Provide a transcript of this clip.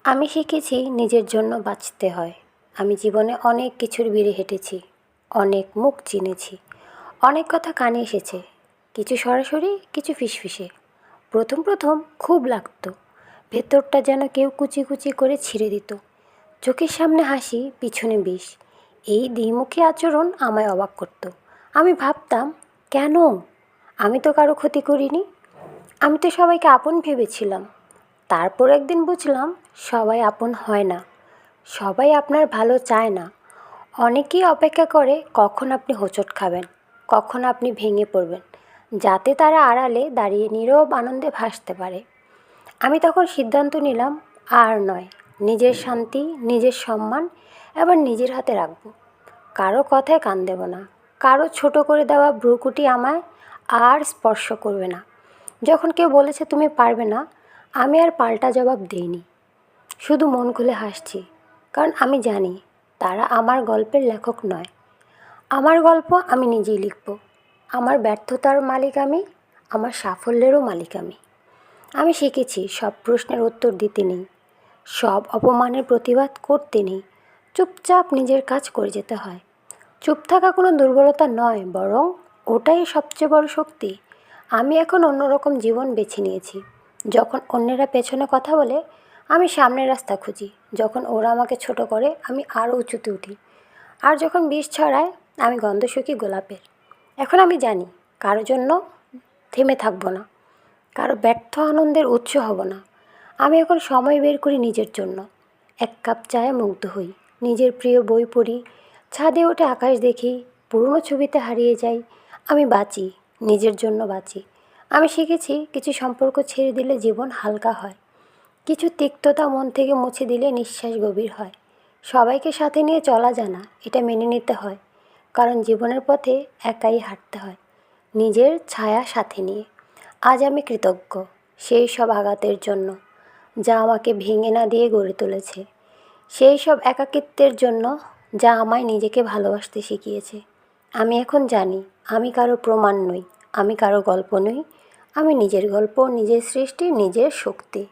আমি শিখেছি নিজের জন্য বাঁচতে হয়। আমি জীবনে অনেক কিছুর ভিড়ে হেঁটেছি, অনেক মুখ চিনেছি, অনেক কথা কানে এসেছে, কিছু সরাসরি, কিছু ফিসফিসে। প্রথম প্রথম খুব লাগতো, ভেতরটা যেন কেউ কুচি কুচি করে ছিঁড়ে দিত। চোখের সামনে হাসি, পিছনে বিষ। এই দ্বিমুখী আচরণ আমায় অবাক করত। আমি ভাবতাম, কেন? আমি তো কারো ক্ষতি করিনি, আমি তো সবাইকে আপন ভেবেছিলাম। তারপর একদিন বুঝলাম, সবাই আপন হয় না, সবাই আপনার ভালো চায় না। অনেকেই অপেক্ষা করে কখন আপনি হোঁচট খাবেন, কখন আপনি ভেঙে পড়বেন, যাতে তারা আড়ালে দাঁড়িয়ে নীরব আনন্দে ভাসতে পারে। আমি তখন সিদ্ধান্ত নিলাম, আর নয়, নিজের শান্তি, নিজের সম্মান এবার নিজের হাতে রাখবো। কারো কথায় কান দেব না, কারো ছোট করে দেওয়া ভ্রুকুটি আমায় আর স্পর্শ করবে না। যখন কেউ বলেছে তুমি পারবে না, আমি আর পাল্টা জবাব দিইনি, শুধু মন খুলে হাসছি। কারণ আমি জানি তারা আমার গল্পের লেখক নয়, আমার গল্প আমি নিজেই লিখব। আমার ব্যর্থতার মালিক আমি, আমার সাফল্যেরও মালিক আমি। আমি শিখেছি সব প্রশ্নের উত্তর দিতে নেই, সব অপমানের প্রতিবাদ করতে নেই, চুপচাপ নিজের কাজ করে যেতে হয়। চুপ থাকা কোনো দুর্বলতা নয়, বরং ওটাই সবচেয়ে বড় শক্তি। আমি এখন অন্যরকম জীবন বেছে নিয়েছি। যখন অন্যেরা পেছনে কথা বলে, আমি সামনের রাস্তা খুঁজি। যখন ওরা আমাকে ছোট করে, আমি আরও উঁচুতে উঠি। আর যখন বিষ ছড়ায়, আমি গন্ধ শুকি গোলাপের। এখন আমি জানি, কারো জন্য থেমে থাকবো না, কারো ব্যর্থ আনন্দের উৎস হব না। আমি এখন সময় বের করি নিজের জন্য। এক কাপ চায়ে মুগ্ধ হই, নিজের প্রিয় বই পড়ি, ছাদে উঠে আকাশ দেখি, পুরনো ছবিতে হারিয়ে যাই। আমি বাঁচি, নিজের জন্য বাঁচি। আমি শিখেছি কিছু সম্পর্ক ছেড়ে দিলে জীবন হালকা হয়, কিছু তিক্ততা মন থেকে মুছে দিলে নিঃশ্বাস গভীর হয়। সবাইকে সাথে নিয়ে চলা যায় না, এটা মেনে নিতে হয়। কারণ জীবনের পথে একাই হাঁটতে হয়, নিজের ছায়া সাথে নিয়ে। আজ আমি কৃতজ্ঞ সেই সব আঘাতের জন্য, যা আমাকে ভেঙে না দিয়ে গড়ে তুলেছে। সেই সব একাকিত্বের জন্য, যা আমায় নিজেকে ভালোবাসতে শিখিয়েছে। আমি এখন জানি, আমি কারো প্রমাণ নই, আমি কারো গল্প নই, আমি নিজের গল্প, নিজের সৃষ্টি, নিজের শক্তি।